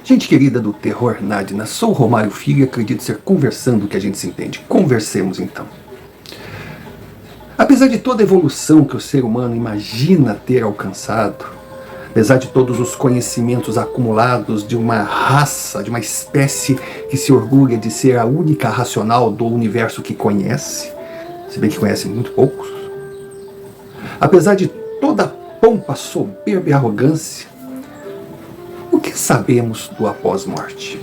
Gente querida do Terror Nadina, sou Romário Filho e acredito ser conversando que a gente se entende. Conversemos então. Apesar de toda a evolução que o ser humano imagina ter alcançado, apesar de todos os conhecimentos acumulados de uma raça, de uma espécie que se orgulha de ser a única racional do universo que conhece, se bem que conhece muito poucos, apesar de toda a pompa, soberba e arrogância, o que sabemos do após-morte?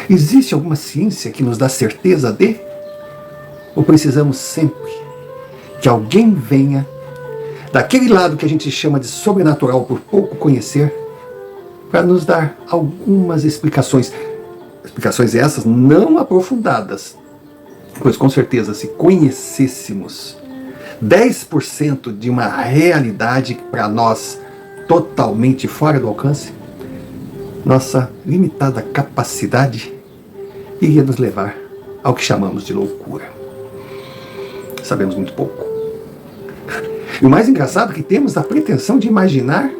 Existe alguma ciência que nos dá certeza de? Ou precisamos sempre que alguém venha daquele lado que a gente chama de sobrenatural por pouco conhecer, para nos dar algumas explicações. Explicações essas não aprofundadas, pois com certeza se conhecêssemos 10% de uma realidade para nós totalmente fora do alcance, nossa limitada capacidade iria nos levar ao que chamamos de loucura. Sabemos muito pouco. E o mais engraçado é que temos a pretensão de imaginar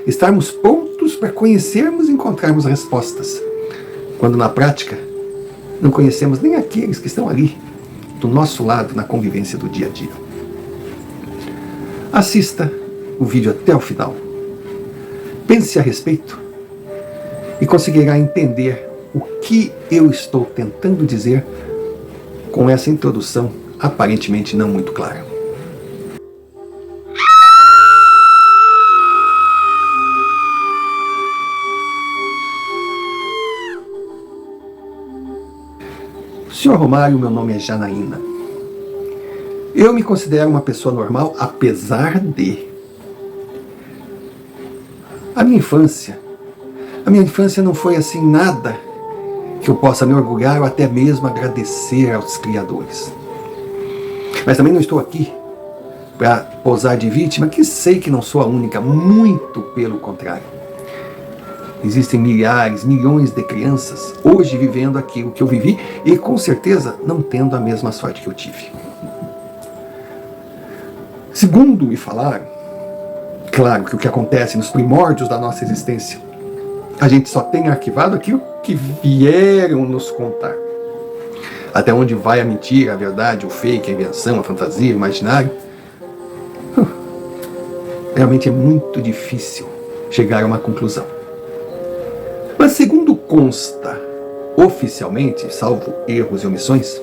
estarmos prontos para conhecermos e encontrarmos respostas, quando na prática não conhecemos nem aqueles que estão ali, do nosso lado, na convivência do dia a dia. Assista o vídeo até o final. Pense a respeito e conseguirá entender o que eu estou tentando dizer com essa introdução aparentemente não muito clara. Sr. Romário, meu nome é Janaína. Eu me considero uma pessoa normal, apesar de... A minha infância não foi assim nada que eu possa me orgulhar ou até mesmo agradecer aos criadores. Mas também não estou aqui para posar de vítima, que sei que não sou a única, muito pelo contrário. Existem milhares, milhões de crianças hoje vivendo aquilo que eu vivi e com certeza não tendo a mesma sorte que eu tive. Segundo me falaram, claro que o que acontece nos primórdios da nossa existência, a gente só tem arquivado aquilo que vieram nos contar. Até onde vai a mentira, a verdade, o fake, a invenção, a fantasia, o imaginário. Realmente é muito difícil chegar a uma conclusão. Mas segundo consta oficialmente, salvo erros e omissões,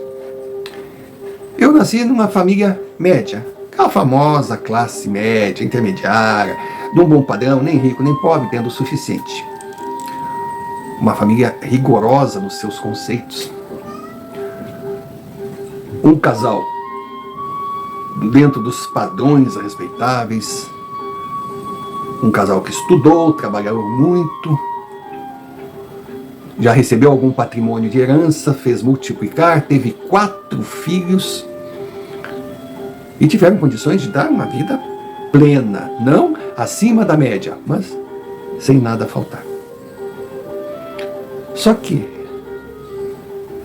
eu nasci numa família média, aquela famosa classe média, intermediária, de um bom padrão, nem rico nem pobre, tendo o suficiente. Uma família rigorosa nos seus conceitos. Um casal dentro dos padrões respeitáveis. Um casal que estudou, trabalhou muito, já recebeu algum patrimônio de herança, fez multiplicar, teve 4 filhos e tiveram condições de dar uma vida plena, não acima da média, mas sem nada faltar. Só que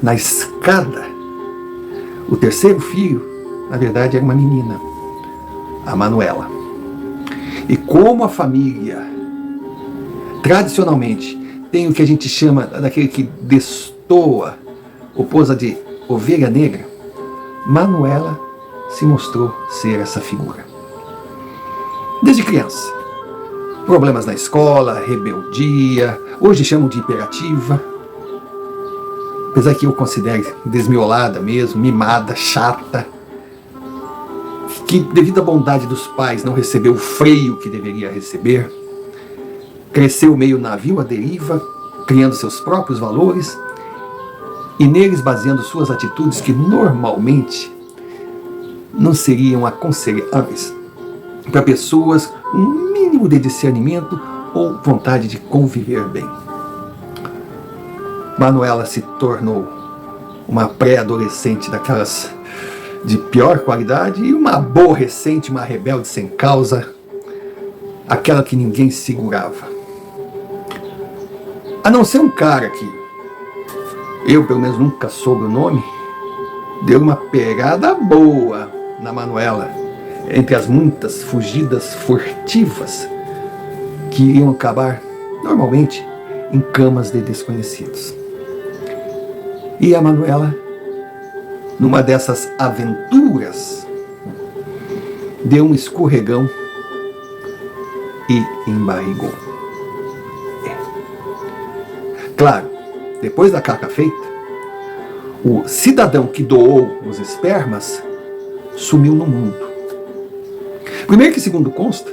na escada, o terceiro filho, na verdade, era uma menina, a Manuela. E como a família, tradicionalmente, tem o que a gente chama daquele que destoa, ou posa de ovelha negra, Manuela se mostrou ser essa figura. Desde criança, problemas na escola, rebeldia, hoje chamam de hiperativa, apesar que eu considero desmiolada mesmo, mimada, chata, que devido à bondade dos pais não recebeu o freio que deveria receber, cresceu meio navio à deriva, criando seus próprios valores e neles baseando suas atitudes que normalmente não seriam aconselháveis para pessoas com um mínimo de discernimento ou vontade de conviver bem. Manuela se tornou uma pré-adolescente daquelas de pior qualidade e uma aborrecente, uma rebelde sem causa, aquela que ninguém segurava. A não ser um cara que eu pelo menos nunca soube o nome, deu uma pegada boa na Manuela, entre as muitas fugidas furtivas que iriam acabar normalmente em camas de desconhecidos. E a Manuela, numa dessas aventuras, deu um escorregão e embarrigou. Claro, depois da caca feita, o cidadão que doou os espermas sumiu no mundo. Primeiro que, segundo consta,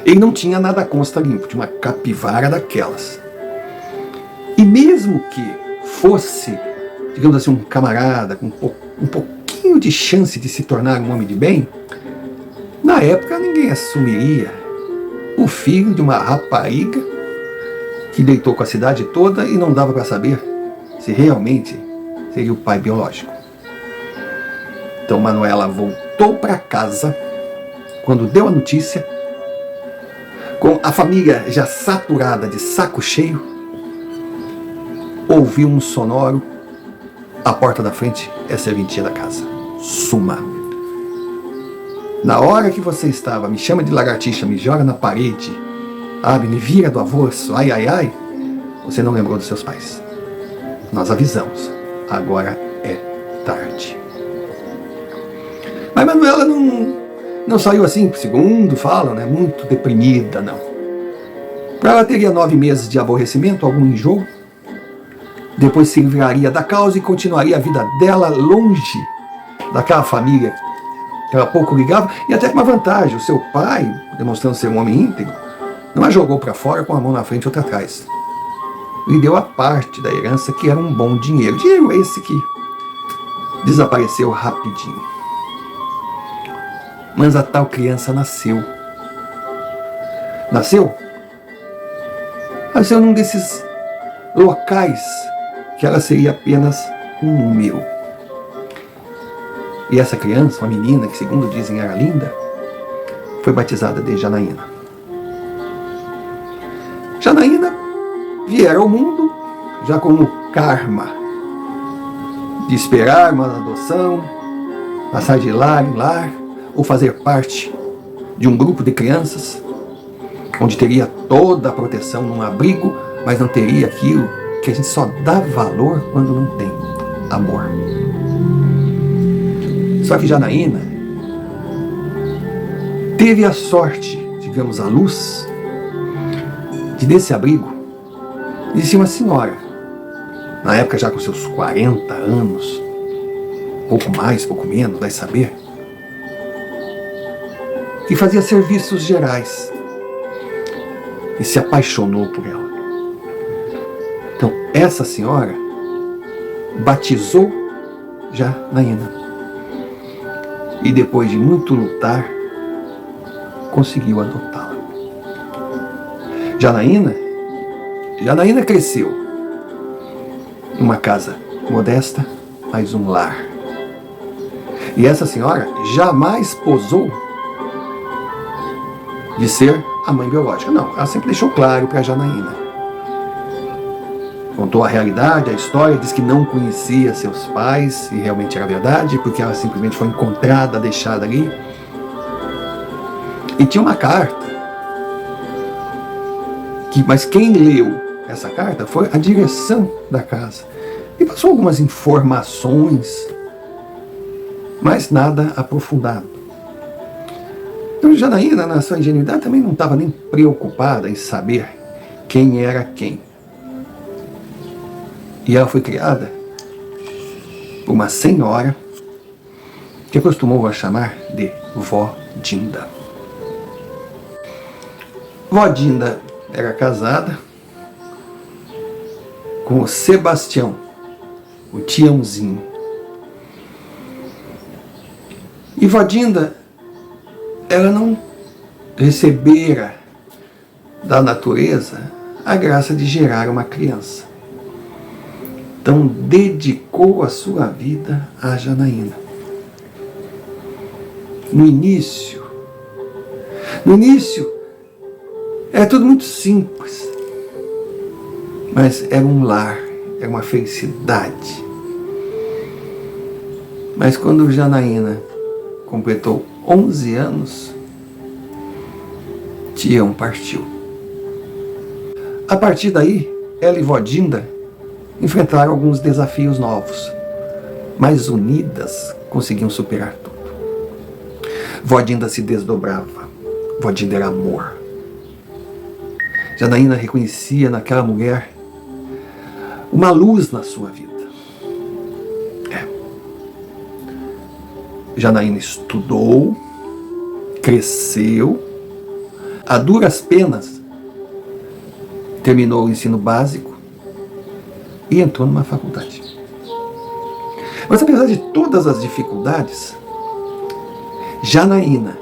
ele não tinha nada consta limpo, tinha uma capivara daquelas. E mesmo que fosse, digamos assim, um camarada com um pouquinho de chance de se tornar um homem de bem, na época ninguém assumiria o filho de uma rapariga que deitou com a cidade toda e não dava para saber se realmente seria o pai biológico. Então Manuela voltou para casa quando deu a notícia, com a família já saturada de saco cheio, ouviu um sonoro: a porta da frente é a serventia da casa. Suma. Na hora que você estava, me chama de lagartixa, me joga na parede, me vira do avesso, ai, ai, ai, você não lembrou dos seus pais. Nós avisamos, agora é tarde. Mas Manuela não saiu assim, segundo falam, né, muito deprimida, não. Ela teria 9 meses de aborrecimento, algum enjoo, depois se livraria da causa e continuaria a vida dela longe daquela família que ela pouco ligava, e até com uma vantagem: o seu pai, demonstrando ser um homem íntegro, não a jogou para fora com a mão na frente e outra atrás. Lhe deu a parte da herança, que era um bom dinheiro. Dinheiro esse que desapareceu rapidinho. Mas a tal criança nasceu. Nasceu num desses locais que ela seria apenas um número. E essa criança, uma menina que segundo dizem era linda, foi batizada de Janaína. Janaína viera ao mundo já com o karma de esperar uma adoção, passar de lar em lar, ou fazer parte de um grupo de crianças onde teria toda a proteção num abrigo, mas não teria aquilo que a gente só dá valor quando não tem: amor. Só que Janaína teve a sorte, digamos, a luz, de nesse abrigo existia uma senhora, na época já com seus 40 anos, pouco mais, pouco menos, vai saber, que fazia serviços gerais e se apaixonou por ela. Então essa senhora batizou Janaína e depois de muito lutar conseguiu adotá-la. Janaína cresceu em uma casa modesta, mas um lar. E essa senhora jamais posou de ser a mãe biológica. Não, ela sempre deixou claro para Janaína. Contou a realidade, a história, disse que não conhecia seus pais, e realmente era verdade, porque ela simplesmente foi encontrada, deixada ali. E tinha uma carta, mas quem leu essa carta foi a direção da casa. E passou algumas informações, mas nada aprofundado. Então Janaína, na sua ingenuidade, também não estava nem preocupada em saber quem era quem. E ela foi criada por uma senhora que acostumou a chamar de Vó Dinda. Vó Dinda era casada com o Sebastião, o Tiãozinho. E Vó Dinda, ela não recebera da natureza a graça de gerar uma criança. Então dedicou a sua vida a Janaína. No início, era tudo muito simples, mas era um lar, era uma felicidade. Mas quando Janaína completou 11 anos, Tião partiu. A partir daí, ela e vó Dinda enfrentaram alguns desafios novos, mas unidas conseguiam superar tudo. Vó Dinda se desdobrava. Vó Dinda era amor. Janaína reconhecia naquela mulher uma luz na sua vida. Janaína estudou, cresceu, a duras penas terminou o ensino básico e entrou numa faculdade. Mas apesar de todas as dificuldades, Janaína,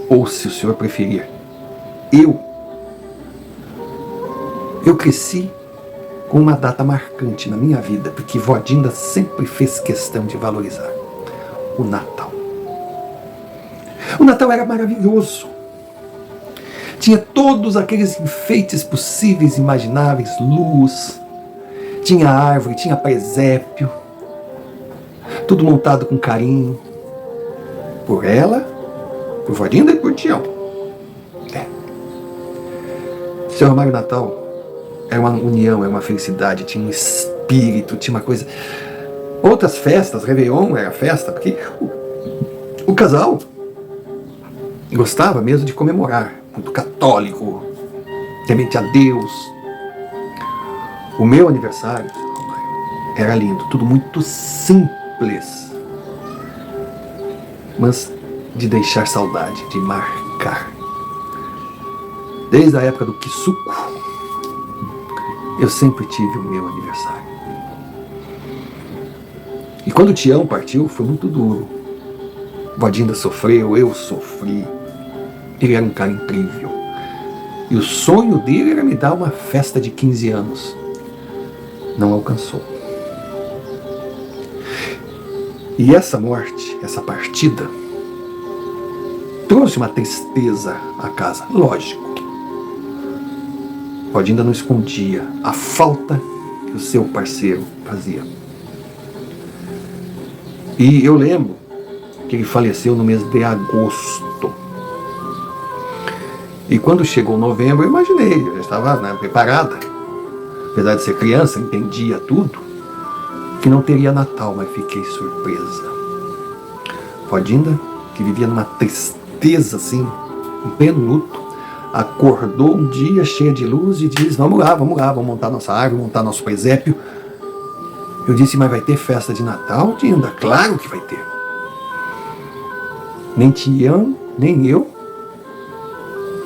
ou se o senhor preferir, eu cresci com uma data marcante na minha vida, porque vó Dinda sempre fez questão de valorizar: o Natal. O Natal era maravilhoso. Tinha todos aqueles enfeites possíveis e imagináveis, luz, tinha árvore, tinha presépio, tudo montado com carinho, por ela, por vó Dinda e por Tião. Seu Romário, Natal era uma união, era uma felicidade, tinha um espírito, tinha uma coisa. Outras festas, Réveillon era festa, porque o casal gostava mesmo de comemorar, muito católico, temente a Deus. O meu aniversário, era lindo, tudo muito simples, mas de deixar saudade, de marcar. Desde a época do Kisuko, eu sempre tive o meu aniversário. E quando o Tião partiu, foi muito duro. Vó Dinda sofreu, eu sofri. Ele era um cara incrível. E o sonho dele era me dar uma festa de 15 anos. Não alcançou. E essa morte, essa partida, trouxe uma tristeza à casa. Lógico. Vó Dinda não escondia a falta que o seu parceiro fazia. E eu lembro que ele faleceu no mês de agosto. E quando chegou novembro, eu imaginei, eu já estava preparada. Apesar de ser criança, entendia tudo, que não teria Natal, mas fiquei surpresa. Vó Dinda, que vivia numa tristeza assim, em pleno luto, acordou um dia cheia de luz e disse: vamos lá, vamos montar nossa árvore, montar nosso presépio. Eu disse: mas vai ter festa de Natal, Dinda? Claro que vai ter. Nem Tião, nem eu,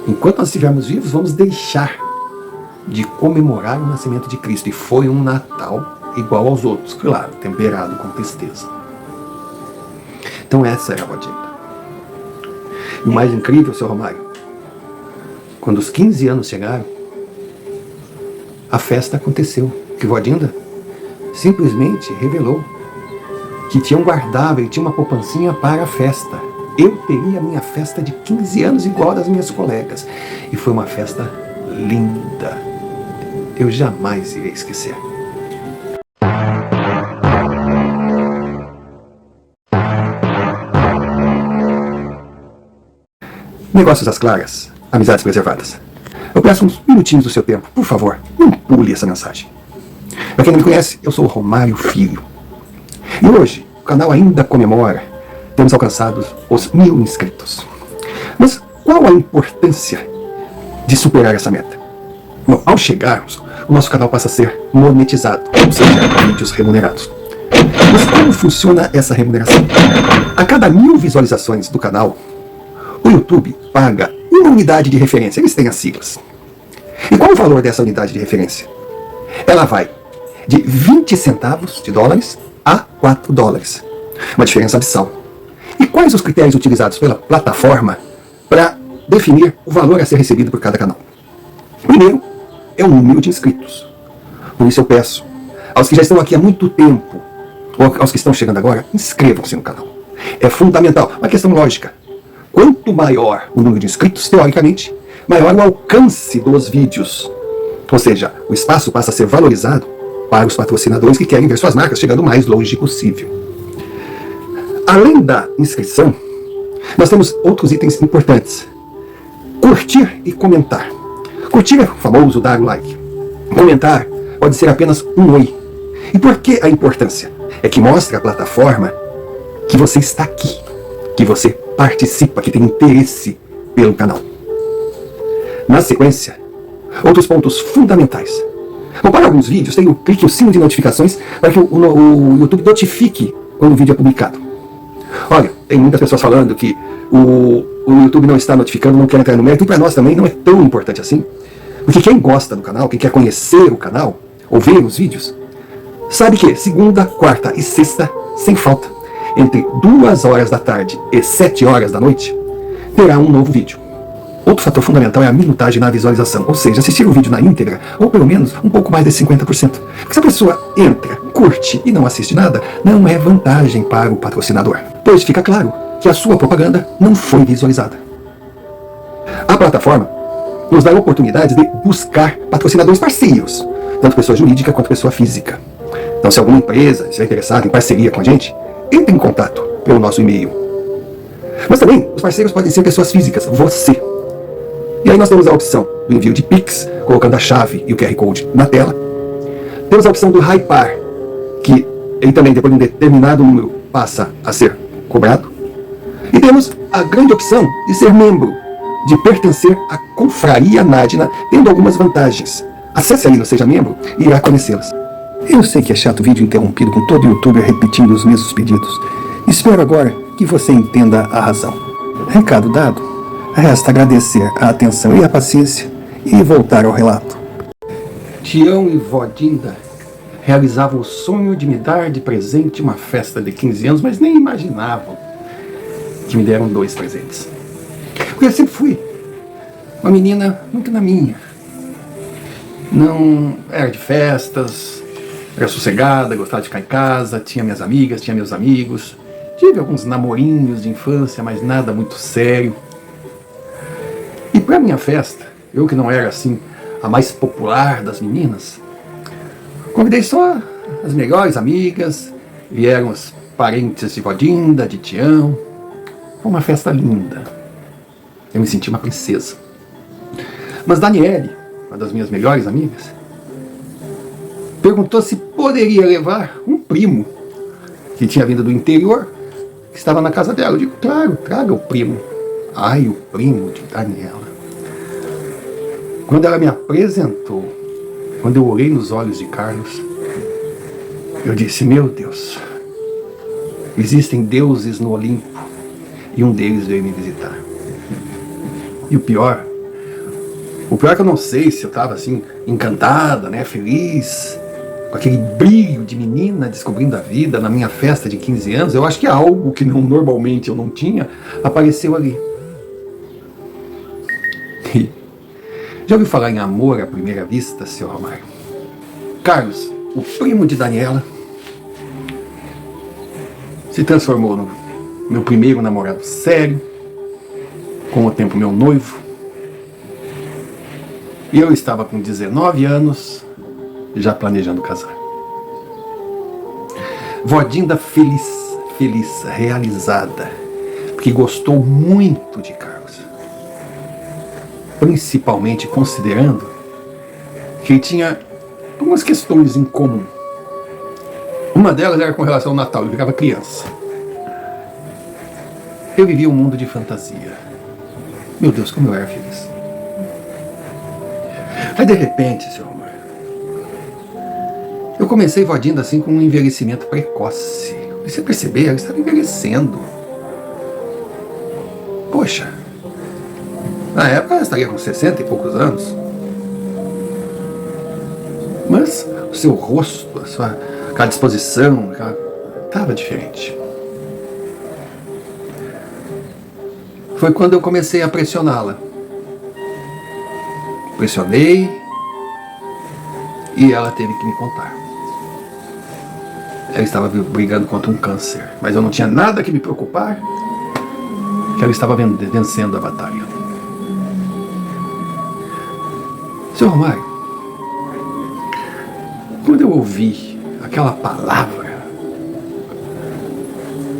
enquanto nós estivermos vivos, vamos deixar de comemorar o nascimento de Cristo. E foi um Natal igual aos outros, claro, temperado com tristeza. Então essa era a vó Dinda. E o mais incrível, seu Romário, quando os 15 anos chegaram, a festa aconteceu. Que vó Dinda simplesmente revelou que Tião guardava, ele tinha uma poupancinha para a festa. Eu teria a minha festa de 15 anos igual a das minhas colegas. E foi uma festa linda. Eu jamais irei esquecer. Negócios às claras, amizades preservadas. Eu peço uns minutinhos do seu tempo, por favor, não pule essa mensagem. Para quem não me conhece, eu sou o Romário Filho. E hoje, o canal ainda comemora, temos alcançado os 1000 inscritos. Mas qual a importância de superar essa meta? Bom, ao chegarmos, o nosso canal passa a ser monetizado, ou seja, vídeos remunerados. Mas como funciona essa remuneração? A cada 1000 visualizações do canal, o YouTube paga uma unidade de referência. Eles têm as siglas. E qual o valor dessa unidade de referência? Ela vai de 20 centavos de dólares a 4 dólares. Uma diferença abissal. E quais os critérios utilizados pela plataforma para definir o valor a ser recebido por cada canal? Primeiro, é o número de inscritos. Por isso eu peço aos que já estão aqui há muito tempo, ou aos que estão chegando agora, inscrevam-se no canal. É fundamental, uma questão lógica. Quanto maior o número de inscritos, teoricamente, maior o alcance dos vídeos. Ou seja, o espaço passa a ser valorizado para os patrocinadores que querem ver suas marcas chegando o mais longe possível. Além da inscrição, nós temos outros itens importantes. Curtir e comentar. Curtir é famoso dar o like. Comentar pode ser apenas um oi. E por que a importância? É que mostra a plataforma que você está aqui, que você participa, que tem interesse pelo canal. Na sequência, outros pontos fundamentais. Bom, para alguns vídeos, clique o sino de notificações para que o YouTube notifique quando o vídeo é publicado. Olha, tem muitas pessoas falando que o YouTube não está notificando, não quer entrar no mérito, e para nós também não é tão importante assim. Porque quem gosta do canal, quem quer conhecer o canal, ou ver os vídeos, sabe que segunda, quarta e sexta, sem falta, entre 2 horas da tarde e 7 horas da noite, terá um novo vídeo. Outro fator fundamental é a minutagem na visualização, ou seja, assistir o vídeo na íntegra, ou pelo menos um pouco mais de 50%. Porque se a pessoa entra, curte e não assiste nada, não é vantagem para o patrocinador, pois fica claro que a sua propaganda não foi visualizada. A plataforma nos dá oportunidades de buscar patrocinadores parceiros, tanto pessoa jurídica quanto pessoa física. Então, se alguma empresa estiver interessada em parceria com a gente, entre em contato pelo nosso e-mail. Mas também, os parceiros podem ser pessoas físicas, você. E aí nós temos a opção do envio de Pix, colocando a chave e o QR Code na tela. Temos a opção do Hypar, que ele também, depois de um determinado número, passa a ser cobrado. E temos a grande opção de ser membro, de pertencer à Confraria Nádina, tendo algumas vantagens. Acesse aí no Seja Membro e irá conhecê-las. Eu sei que é chato o vídeo interrompido com todo youtuber repetindo os mesmos pedidos. Espero agora que você entenda a razão. Recado dado, resta agradecer a atenção e a paciência e voltar ao relato. Tião e vó Dinda realizavam o sonho de me dar de presente uma festa de 15 anos, mas nem imaginavam que me deram 2 presentes. Porque eu sempre fui uma menina muito na minha. Não era de festas, era sossegada, gostava de ficar em casa, tinha minhas amigas, tinha meus amigos. Tive alguns namorinhos de infância, mas nada muito sério. E para minha festa, eu que não era assim a mais popular das meninas, convidei só as melhores amigas, vieram os parentes de vó Dinda, de Tião. Foi uma festa linda. Eu me senti uma princesa. Mas Daniele, uma das minhas melhores amigas, perguntou se poderia levar um primo que tinha vindo do interior, que estava na casa dela. Eu digo, claro, traga o primo. Ai, o primo de Daniela. Quando ela me apresentou, quando eu olhei nos olhos de Carlos, eu disse, meu Deus, existem deuses no Olimpo e um deles veio me visitar. E o pior é que eu não sei se eu estava assim, encantada, né, feliz, com aquele brilho de menina descobrindo a vida na minha festa de 15 anos. Eu acho que algo que normalmente eu não tinha apareceu ali. E já ouviu falar em amor à primeira vista, seu Romário? Carlos, o primo de Daniela, se transformou no meu primeiro namorado sério, com o tempo meu noivo. E eu estava com 19 anos, já planejando casar. Vó Dinda feliz, realizada, porque gostou muito de Carlos. Principalmente considerando que ele tinha algumas questões em comum. Uma delas era com relação ao Natal, ele ficava criança. Eu vivia um mundo de fantasia. Meu Deus, como eu era feliz. Aí de repente, seu Romário, eu comecei vó Dinda assim com um envelhecimento precoce. Você percebeu? Eu estava envelhecendo. Poxa, na época eu estaria com 60 e poucos anos. Mas o seu rosto, aquela disposição, estava diferente. Foi quando eu comecei a pressioná-la. Pressionei e ela teve que me contar. Ela estava brigando contra um câncer, mas eu não tinha nada que me preocupar, que ela estava vencendo a batalha. Seu Romário, quando eu ouvi aquela palavra,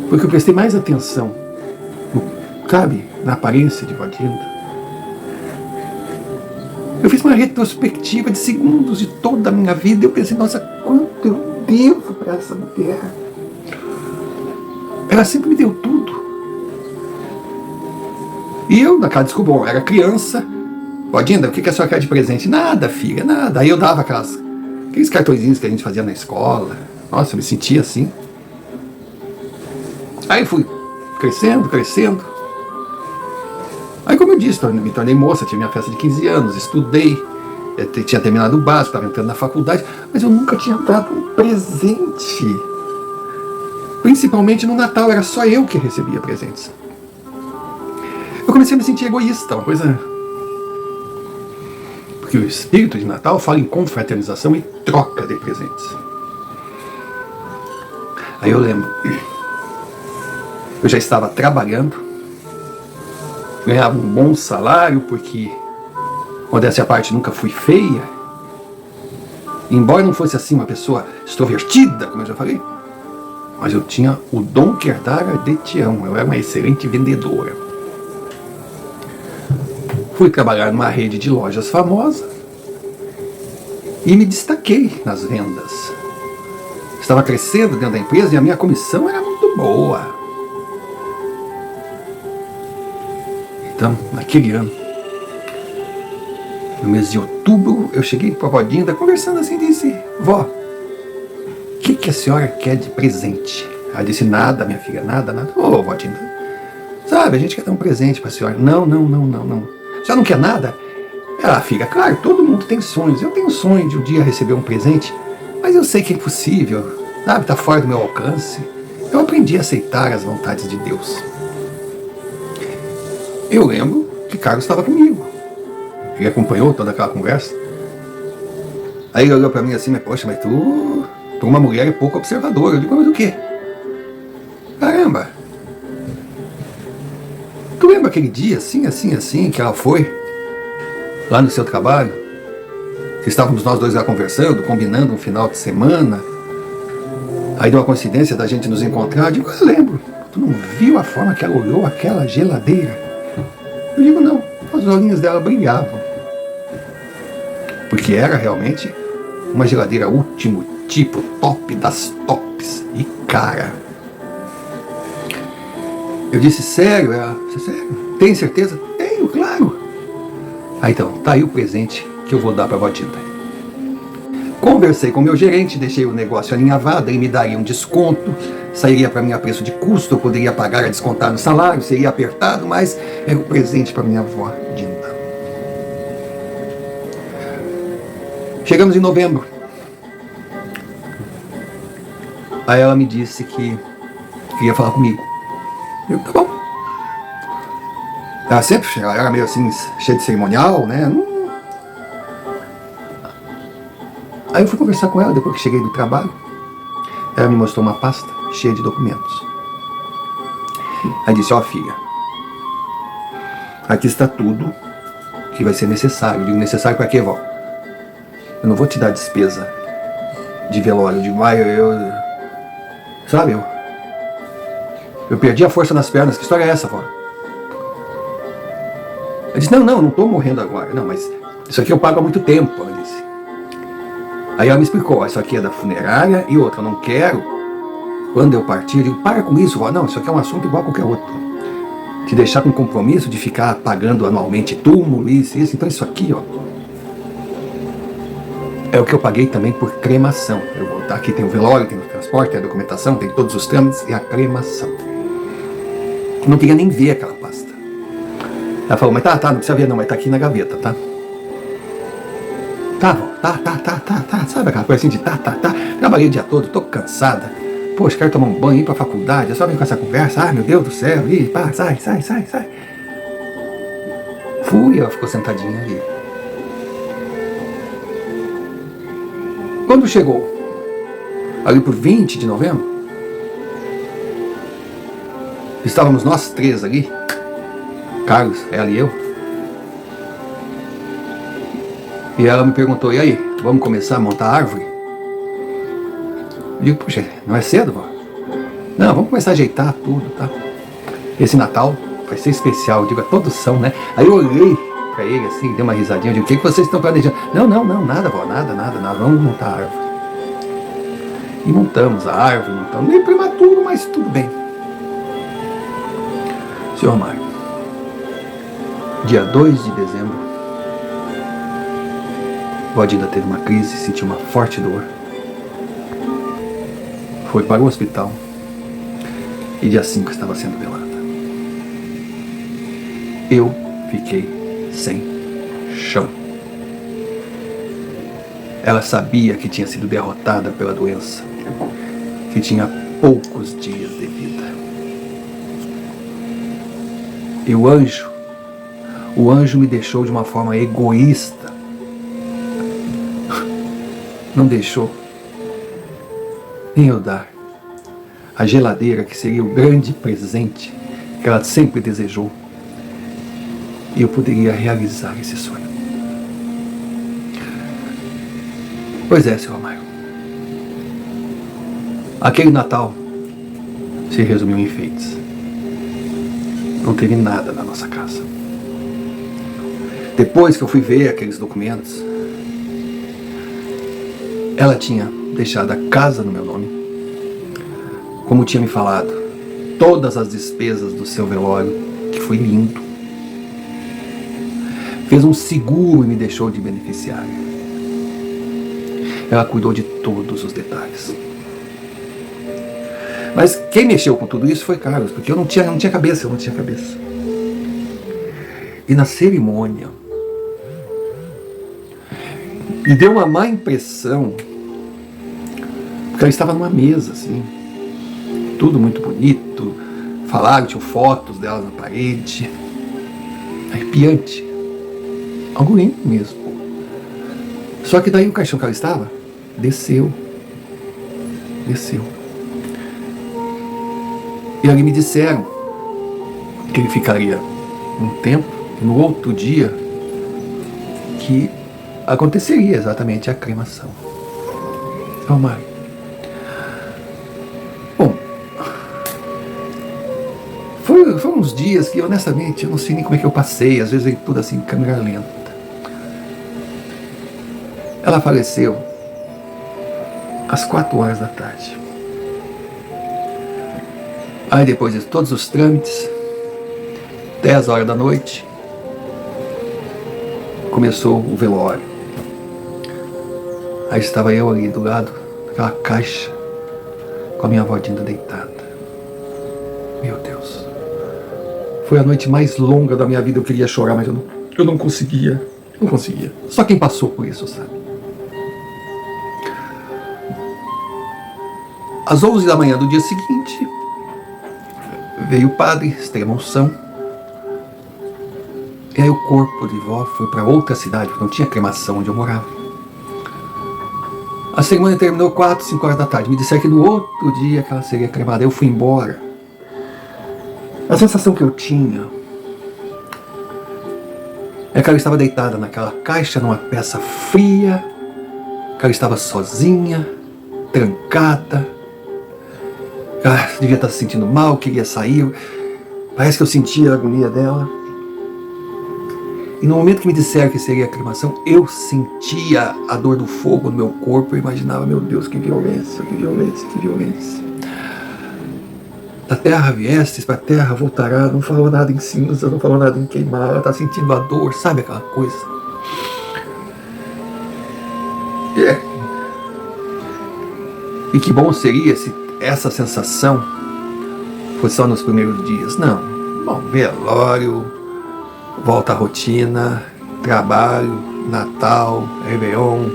porque eu prestei mais atenção na aparência de vó Dinda, Eu fiz uma retrospectiva de segundos de toda a minha vida. Eu pensei, nossa, quanto eu devo para essa mulher. Ela sempre me deu tudo. E eu, na cara, desculpa, eu era criança. Odinda, o que a senhora quer de presente? Nada, filha, nada. Aí eu dava aqueles cartõezinhos que a gente fazia na escola. Nossa, eu me sentia assim. Aí fui crescendo. Aí, como eu disse, me tornei moça, tive minha festa de 15 anos, estudei, tinha terminado o básico, estava entrando na faculdade, mas eu nunca tinha dado um presente. Principalmente no Natal, era só eu que recebia presentes. Eu comecei a me sentir egoísta, uma coisa... Porque o espírito de Natal fala em confraternização e troca de presentes. Aí eu lembro, eu já estava trabalhando, ganhava um bom salário, porque, modéstia à parte, nunca fui feia. Embora não fosse assim uma pessoa extrovertida, como eu já falei, mas eu tinha o dom que herdara de Tião. Eu era uma excelente vendedora. Fui trabalhar numa rede de lojas famosa e me destaquei nas vendas. Estava crescendo dentro da empresa e a minha comissão era muito boa. Então, naquele ano, no mês de outubro, eu cheguei para a vó Dinda, conversando assim, disse: vó, o que a senhora quer de presente? Ela disse: nada, minha filha, nada. Ô, vó Dinda, sabe, a gente quer dar um presente para a senhora. Não. A senhora não quer nada? Ela, filha, claro, todo mundo tem sonhos. Eu tenho sonho de um dia receber um presente, mas eu sei que é impossível, sabe, está fora do meu alcance. Eu aprendi a aceitar as vontades de Deus. Eu lembro que Carlos estava comigo. Ele acompanhou toda aquela conversa. Aí ele olhou para mim assim: mas poxa, mas tu uma mulher é pouco observadora. Eu digo: mas o quê? Caramba! Tu lembra aquele dia, assim, que ela foi lá no seu trabalho? Que estávamos nós dois lá conversando, combinando um final de semana. Aí deu uma coincidência da gente nos encontrar. Eu digo: eu lembro. Tu não viu a forma que ela olhou aquela geladeira? Eu digo: não. Os olhinhos dela brilhavam. Porque era realmente uma geladeira último tipo, top das tops. E cara. Eu disse: sério? Ela: sério? Tem certeza? Tenho, claro. Aí então, tá aí o presente que eu vou dar para a vó Dinda. Conversei com o meu gerente, deixei o negócio alinhavado, ele me daria um desconto, sairia para mim a preço de custo, eu poderia pagar a descontar no salário, seria apertado, mas era um presente para minha avó Dinda. Chegamos em novembro. Aí ela me disse que queria falar comigo. Eu: tá bom. Ela era meio assim, cheia de cerimonial, né? Aí eu fui conversar com ela depois que cheguei do trabalho. Ela me mostrou uma pasta cheia de documentos. Aí disse: ó, filha, aqui está tudo que vai ser necessário. Eu digo: necessário para quê, vó? Eu não vou te dar despesa de velório. Eu digo: sabe, eu perdi a força nas pernas. Que história é essa, vó? Eu disse: não estou morrendo agora. Não, mas isso aqui eu pago há muito tempo, ela disse. Aí ela me explicou: isso aqui é da funerária e outra, eu não quero, quando eu partir. Eu digo: para com isso, vó. Não, isso aqui é um assunto igual a qualquer outro. Te deixar com compromisso de ficar pagando anualmente túmulo, isso. Então isso aqui, ó, é o que eu paguei também por cremação. Eu vou botar aqui, tem o velório, tem o transporte, tem a documentação, tem todos os trâmites e a cremação. Eu não queria nem ver aquela pasta. Ela falou: mas tá, não precisa ver não, mas tá aqui na gaveta, tá? Tá, vó, tá. Sabe aquela coisa assim de tá. Trabalhei o dia todo, tô cansada. Poxa, quero tomar um banho, ir pra faculdade, é só vir com essa conversa. Ai, meu Deus do céu, pá, sai. Fui, ela ficou sentadinha ali. Quando chegou ali por 20 de novembro, estávamos nós três ali, Carlos, ela e eu. E ela me perguntou: e aí, vamos começar a montar a árvore? Eu digo: puxa, não é cedo, vó? Não, vamos começar a ajeitar tudo, tá? Esse Natal vai ser especial. Eu digo: todos são, né? Aí eu olhei pra ele assim, deu uma risadinha. Eu digo, o que vocês estão planejando? Não, nada, vó, nada, vamos montar a árvore. E montamos a árvore, meio prematuro, mas tudo bem. Senhor Mário, dia 2 de dezembro, vó Dinda teve uma crise, sentiu uma forte dor. Foi para o hospital e dia 5 estava sendo velada. Eu fiquei sem chão. Ela sabia que tinha sido derrotada pela doença, que tinha poucos dias de vida. E o anjo me deixou de uma forma egoísta. Não deixou nem eu dar a geladeira, que seria o grande presente que ela sempre desejou, e eu poderia realizar esse sonho. Pois é, senhor Amaro. Aquele Natal se resumiu em enfeites. Não teve nada na nossa casa. Depois que eu fui ver aqueles documentos, ela tinha deixado a casa no meu nome, como tinha me falado, todas as despesas do seu velório, que foi lindo. Fez um seguro e me deixou de beneficiária. Ela cuidou de todos os detalhes. Mas quem mexeu com tudo isso foi Carlos, porque eu não tinha cabeça. E na cerimônia, me deu uma má impressão, porque ela estava numa mesa, assim, tudo muito bonito, falaram, tinham fotos dela na parede, arrepiante, algo lindo mesmo. Só que daí o caixão que ela estava, desceu. E ali me disseram que ele ficaria um tempo, e no outro dia que aconteceria exatamente a cremação. Então, Mário, bom, foram uns dias que honestamente eu não sei nem como é que eu passei, às vezes veio tudo assim em câmera lenta. Ela faleceu às 4 horas da tarde. Aí depois de todos os trâmites, 10 horas da noite, começou o velório. Aí estava eu ali do lado daquela caixa, com a minha avó Dinda deitada. Meu Deus. Foi a noite mais longa da minha vida. Eu queria chorar, mas eu não conseguia. Só quem passou por isso sabe. Às 11 da manhã do dia seguinte, veio o padre, extrema-unção. E aí o corpo de vó foi para outra cidade, porque não tinha cremação onde eu morava. A cerimônia terminou 4, 5 horas da tarde. Me disseram que no outro dia que ela seria cremada. Eu fui embora. A sensação que eu tinha é que ela estava deitada naquela caixa, numa peça fria, que ela estava sozinha, trancada. Ela devia estar se sentindo mal, queria sair. Parece que eu sentia a agonia dela. E no momento que me disseram que seria a cremação, eu sentia a dor do fogo no meu corpo. Eu imaginava, meu Deus, que violência. Da terra viestes, para a terra voltará. Não falou nada em cinza, não falou nada em queimar. Ela está sentindo a dor, sabe aquela coisa? E que bom seria se essa sensação fosse só nos primeiros dias. Não. Bom, velório, volta à rotina, trabalho, Natal, Réveillon,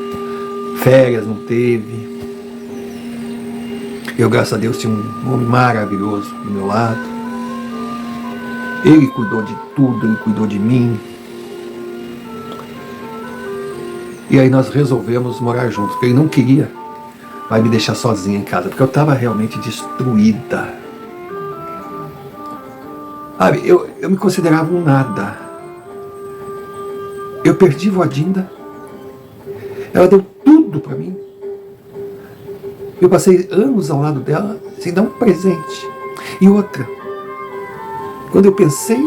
férias não teve. Eu, graças a Deus, tinha um homem maravilhoso do meu lado. Ele cuidou de tudo, ele cuidou de mim. E aí nós resolvemos morar juntos, porque ele não queria vai me deixar sozinha em casa, porque eu estava realmente destruída. Sabe, eu me considerava um nada. Eu perdi vó Dinda. Ela deu tudo para mim. Eu passei anos ao lado dela sem dar um presente. E outra, quando eu pensei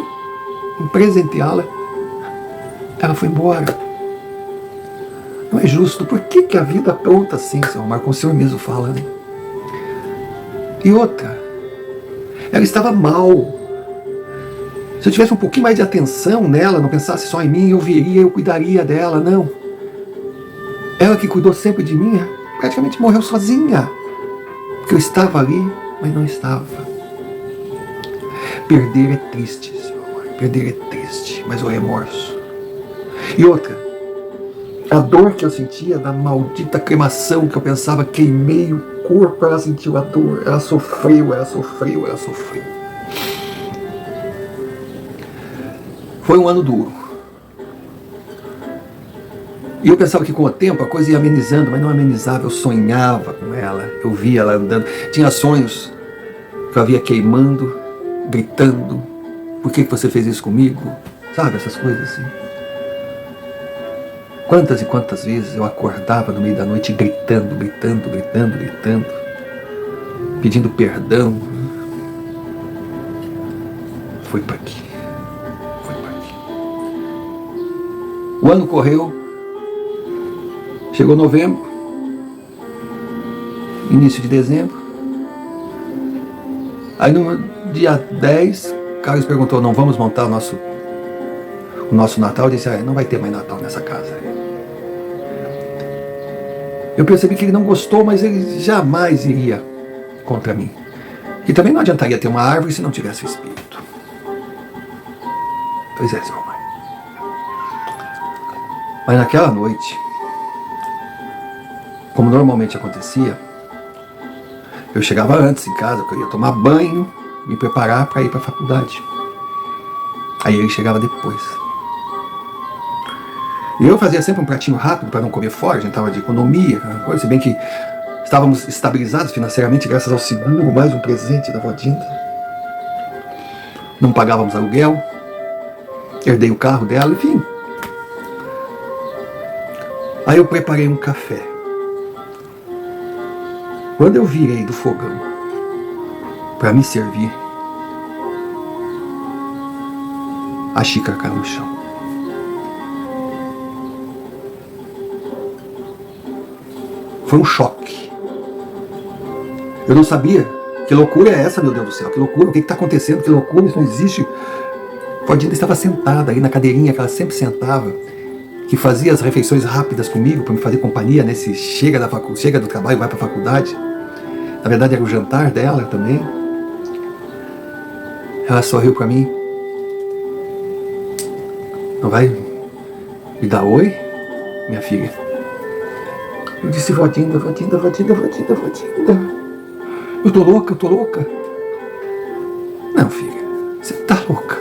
em presenteá-la, Ela foi embora. Não é justo. Por que a vida apronta assim, seu Omar? Como o senhor mesmo fala, né? E outra, ela estava mal. Se eu tivesse um pouquinho mais de atenção nela, não pensasse só em mim, eu viria, eu cuidaria dela, não. Ela que cuidou sempre de mim, praticamente morreu sozinha. Porque eu estava ali, mas não estava. Perder é triste, senhor. Perder é triste, mas o remorso. E outra, a dor que eu sentia da maldita cremação que eu pensava, queimei o corpo, ela sentiu a dor, ela sofreu. Foi um ano duro. E eu pensava que com o tempo a coisa ia amenizando, mas não amenizava. Eu sonhava com ela, eu via ela andando. Tinha sonhos que eu via queimando, gritando. Por que você fez isso comigo? Sabe, essas coisas assim. Quantas e quantas vezes eu acordava no meio da noite gritando, pedindo perdão. Foi para aqui. O ano correu, chegou novembro, início de dezembro. Aí no dia 10, Carlos perguntou, não vamos montar o nosso Natal? Eu disse, não vai ter mais Natal nessa casa. Eu percebi que ele não gostou, mas ele jamais iria contra mim. E também não adiantaria ter uma árvore se não tivesse o espírito. Pois é, seu Omar. Mas naquela noite, como normalmente acontecia, eu chegava antes em casa, porque eu ia tomar banho, me preparar para ir para a faculdade. Aí ele chegava depois. E eu fazia sempre um pratinho rápido para não comer fora, a gente estava de economia, coisa, se bem que estávamos estabilizados financeiramente graças ao seguro, mais um presente da Vodinda. Não pagávamos aluguel, herdei o carro dela, enfim. Aí eu preparei um café. Quando eu virei do fogão para me servir, a xícara caiu no chão. Foi um choque. Eu não sabia. Que loucura é essa, meu Deus do céu? Que loucura, o que está acontecendo? Que loucura, isso não existe. Vodinda estava sentada aí na cadeirinha que ela sempre sentava, que fazia as refeições rápidas comigo, para me fazer companhia nesse chega do trabalho, vai para a faculdade. Na verdade era o jantar dela também. Ela sorriu para mim. Não vai me dar oi, minha filha? Eu disse, Vodinda. Eu tô louca. Não, filha, você tá louca.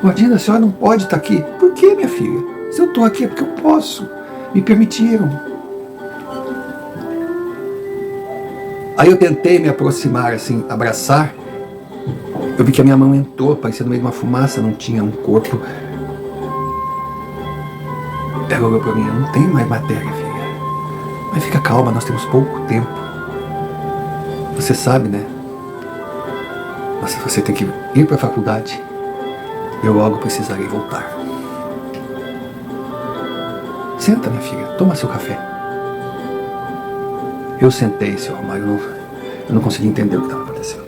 Vodinda, a senhora não pode estar aqui. Por que, minha filha? Se eu tô aqui é porque eu posso. Me permitiram. Aí eu tentei me aproximar, assim, abraçar. Eu vi que a minha mão entrou, parecia no meio de uma fumaça, não tinha um corpo. Ela olhou pra mim, não tem mais matéria, filha. Mas fica calma, nós temos pouco tempo. Você sabe, né? Mas você tem que ir para a faculdade. Eu logo precisarei voltar. Senta, minha filha, toma seu café. Eu sentei, seu Omar, eu não consegui entender o que estava acontecendo.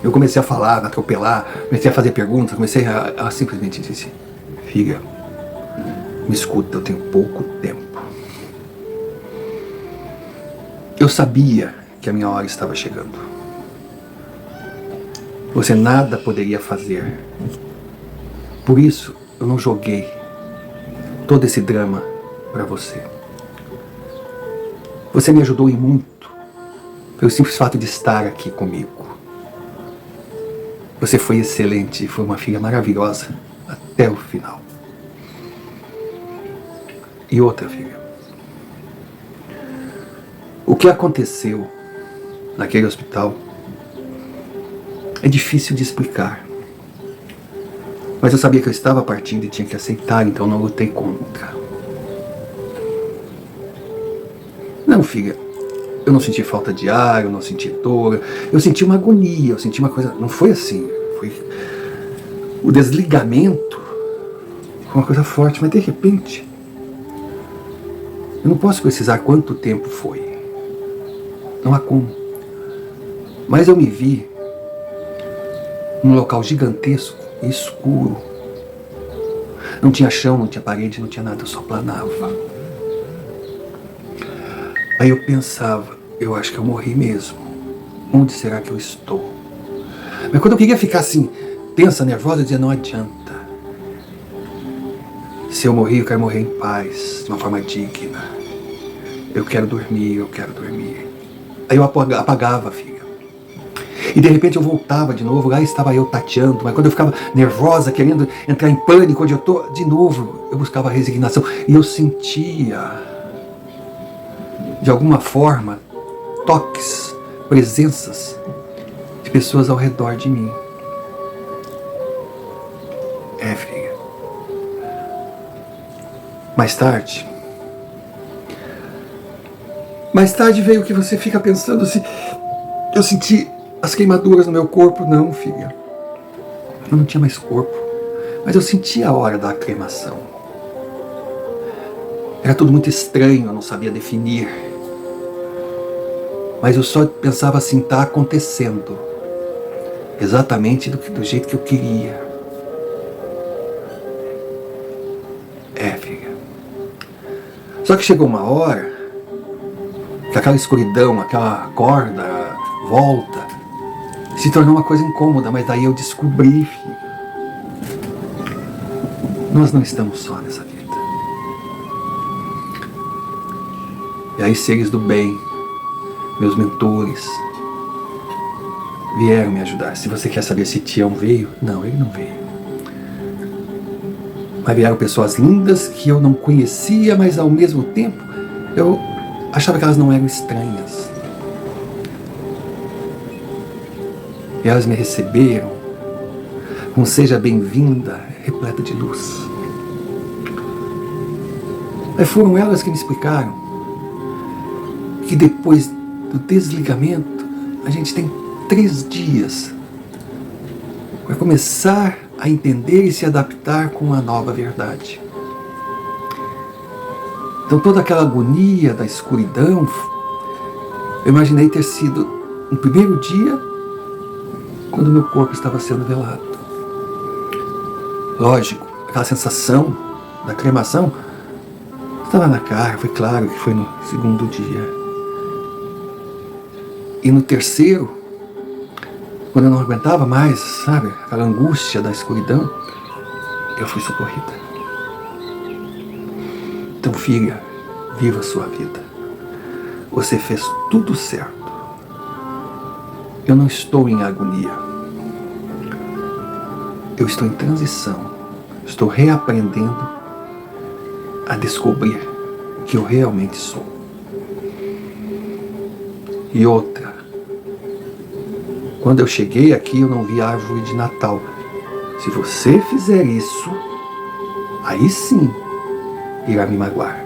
Eu comecei a falar, a atropelar, comecei a fazer perguntas, comecei a simplesmente dizer, filha, me escuta, eu tenho pouco tempo. Eu sabia que a minha hora estava chegando. Você nada poderia fazer. Por isso, eu não joguei todo esse drama para você. Você me ajudou em muito, pelo simples fato de estar aqui comigo. Você foi excelente, foi uma filha maravilhosa até o final. E outra, filha. O que aconteceu naquele hospital é difícil de explicar. Mas eu sabia que eu estava partindo e tinha que aceitar, então não lutei contra. Não, filha, eu não senti falta de ar, eu não senti dor, eu senti uma agonia, eu senti uma coisa, não foi assim, foi O desligamento foi uma coisa forte, mas de repente, eu não posso precisar quanto tempo foi. Não há como. Mas eu me vi num local gigantesco e escuro. Não tinha chão, não tinha parede, não tinha nada, eu só planava. Aí eu pensava, eu acho que eu morri mesmo. Onde será que eu estou? Mas quando eu queria ficar assim, tensa, nervosa, eu dizia, não adianta. Se eu morrer, eu quero morrer em paz, de uma forma digna. Eu quero dormir, eu quero dormir. Aí eu apagava, filha. E de repente eu voltava de novo, lá estava eu tateando, mas quando eu ficava nervosa, querendo entrar em pânico, onde eu estou, de novo, eu buscava a resignação. E eu sentia, de alguma forma, toques, presenças de pessoas ao redor de mim. Filha. Mais tarde veio o que você fica pensando, se eu senti as queimaduras no meu corpo. Não, filha. Eu não tinha mais corpo, mas eu sentia a hora da cremação. Era tudo muito estranho, eu não sabia definir. Mas eu só pensava assim, está acontecendo. Exatamente do jeito que eu queria. Filha. Só que chegou uma hora que aquela escuridão, aquela corda, volta, se tornou uma coisa incômoda, mas daí eu descobri, filho, nós não estamos só nessa vida. E aí seres do bem, meus mentores, vieram me ajudar. Se você quer saber se Tião veio, não, ele não veio. Mas vieram pessoas lindas que eu não conhecia, mas ao mesmo tempo eu achava que elas não eram estranhas. E elas me receberam com seja bem-vinda, repleta de luz. Mas foram elas que me explicaram que depois do desligamento, a gente tem 3 dias para começar a entender e se adaptar com a nova verdade. Então toda aquela agonia da escuridão, eu imaginei ter sido no primeiro dia, quando meu corpo estava sendo velado. Lógico, aquela sensação da cremação estava na cara, foi claro que foi no segundo dia. E no terceiro, quando eu não aguentava mais, sabe, aquela angústia da escuridão, eu fui socorrida. Então, filha, viva a sua vida. Você fez tudo certo. Eu não estou em agonia. Eu estou em transição. Estou reaprendendo a descobrir o que eu realmente sou. E outra, quando eu cheguei aqui, eu não vi árvore de Natal. Se você fizer isso, aí sim irá me magoar.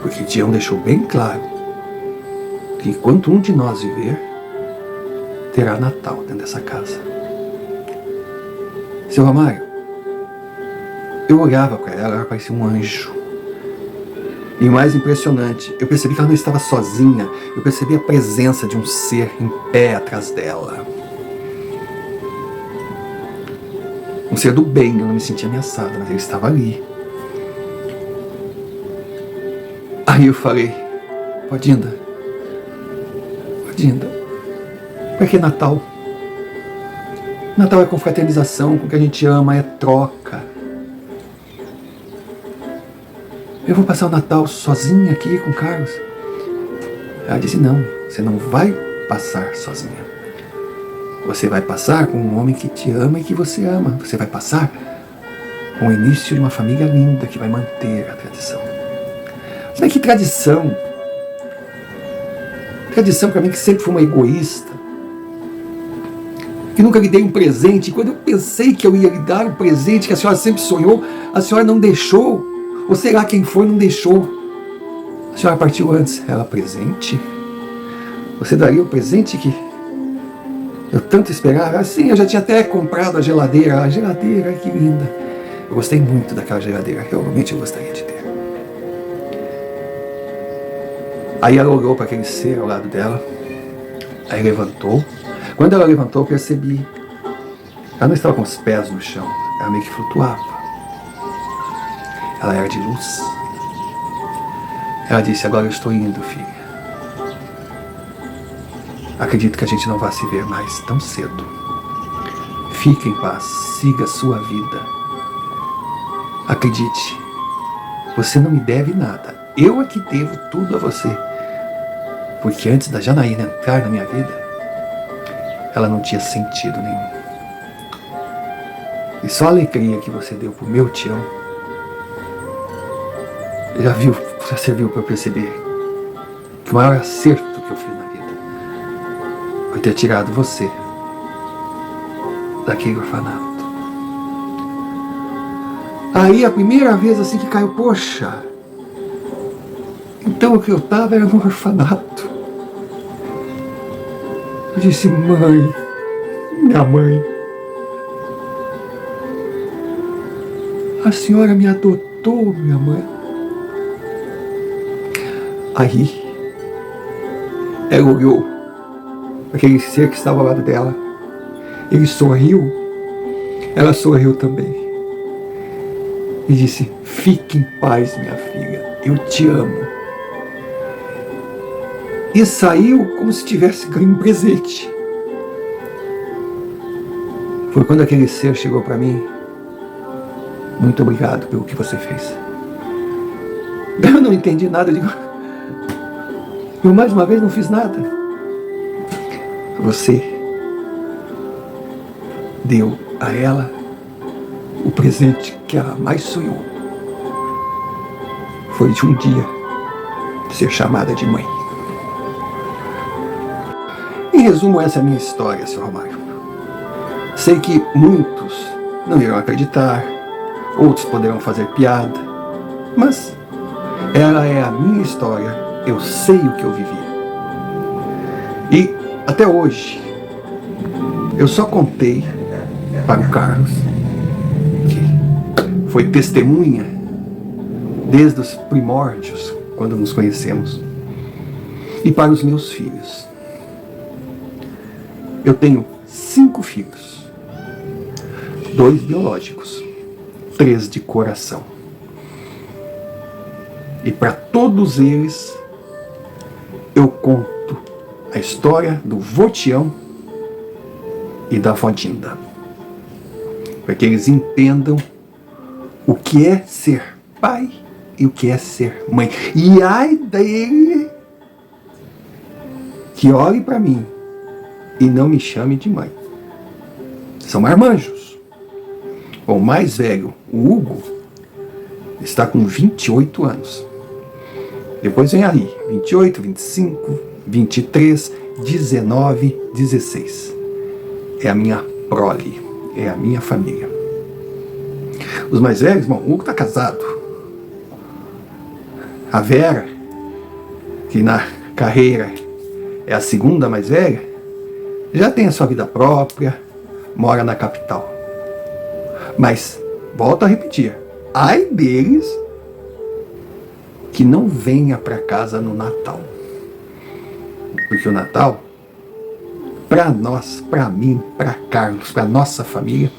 Porque Tião deixou bem claro que enquanto um de nós viver, terá Natal dentro dessa casa. Seu Ramário, eu olhava para ela parecia um anjo. E o mais impressionante, eu percebi que ela não estava sozinha. Eu percebi a presença de um ser em pé atrás dela. Um ser do bem, eu não me sentia ameaçada, mas ele estava ali. Aí eu falei, Odinda, por que Natal? Natal é confraternização, com o que a gente ama, é troca. Eu vou passar o Natal sozinha aqui com o Carlos? Ela disse, não, você não vai passar sozinha. Você vai passar com um homem que te ama e que você ama. Você vai passar com o início de uma família linda que vai manter a tradição. Mas que tradição? Tradição para mim que sempre fui uma egoísta. Que nunca lhe dei um presente. E quando eu pensei que eu ia lhe dar um presente que a senhora sempre sonhou, a senhora não deixou. Ou sei lá quem foi, não deixou. A senhora partiu antes. Ela, presente? Você daria o presente Eu tanto esperava. Assim, eu já tinha até comprado a geladeira. A geladeira, que linda. Eu gostei muito daquela geladeira. Realmente eu gostaria de ter. Aí ela olhou para aquele ser ao lado dela. Aí levantou. Quando ela levantou, eu percebi. Ela não estava com os pés no chão. Ela meio que flutuava. Ela era de luz. Ela disse: agora eu estou indo, filha. Acredito que a gente não vai se ver mais tão cedo. Fique em paz, siga a sua vida. Acredite, você não me deve nada. Eu é que devo tudo a você. Porque antes da Janaína entrar na minha vida, ela não tinha sentido nenhum. E só a alegria que você deu pro meu Tião já serviu para eu perceber que o maior acerto que eu fiz na vida foi ter tirado você daquele orfanato. Aí a primeira vez assim que caiu, poxa, então o que eu estava era no orfanato. Eu disse: mãe, minha mãe, a senhora me adotou, minha mãe. Aí ela olhou aquele ser que estava ao lado dela. Ele sorriu. Ela sorriu também. E disse: fique em paz, minha filha. Eu te amo. E saiu como se tivesse ganho um presente. Foi quando aquele ser chegou para mim: muito obrigado pelo que você fez. Eu não entendi nada. Eu digo: eu mais uma vez não fiz nada. Você deu a ela o presente que ela mais sonhou. Foi de um dia ser chamada de mãe. Em resumo, essa é a minha história, Sr. Romário. Sei que muitos não irão acreditar, outros poderão fazer piada, mas ela é a minha história. Eu sei o que eu vivi. E até hoje eu só contei para o Carlos, que foi testemunha desde os primórdios, quando nos conhecemos, e para os meus filhos. Eu tenho 5 filhos, 2 biológicos, 3 de coração. E para todos eles eu conto a história do vô Tião e da vó Dinda, para que eles entendam o que é ser pai e o que é ser mãe. E ai dele que olhe para mim e não me chame de mãe. São marmanjos. O mais velho, o Hugo, está com 28 anos. Depois vem ali, 28, 25, 23, 19, 16. É a minha prole, é a minha família. Os mais velhos, bom, o Hugo está casado. A Vera, que na carreira é a segunda mais velha, já tem a sua vida própria, mora na capital. Mas, volto a repetir, ai deles que não venha para casa no Natal. Porque o Natal, para nós, para mim, para Carlos, para nossa família,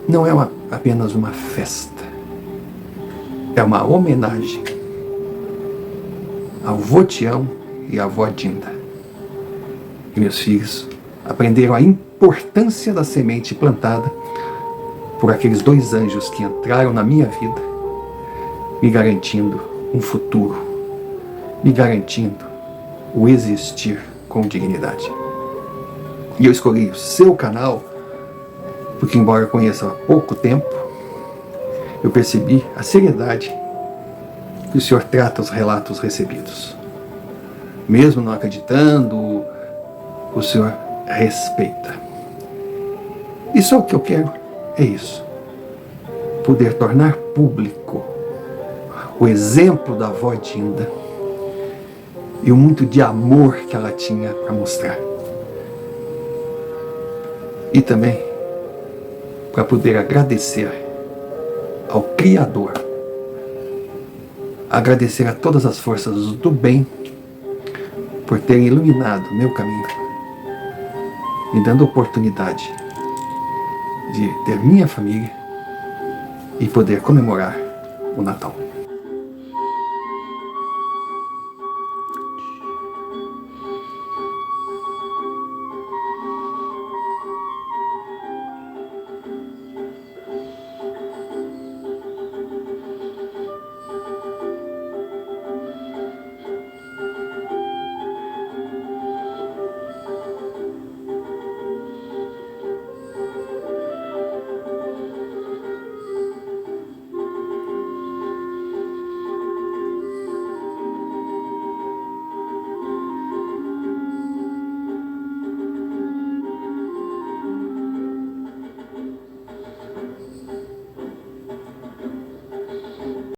não é apenas uma festa. É uma homenagem ao vô Tião e à vó Dinda. E meus filhos aprenderam a importância da semente plantada por aqueles 2 anjos que entraram na minha vida, me garantindo um futuro, me garantindo o existir com dignidade. E eu escolhi o seu canal porque, embora eu conheça há pouco tempo, eu percebi a seriedade que o senhor trata os relatos recebidos. Mesmo não acreditando, o senhor respeita. E só o que eu quero é isso: poder tornar público o exemplo da vó Dinda e o muito de amor que ela tinha para mostrar. e também para poder agradecer ao Criador, agradecer a todas as forças do bem por terem iluminado meu caminho, me dando a oportunidade de ter minha família e poder comemorar o Natal.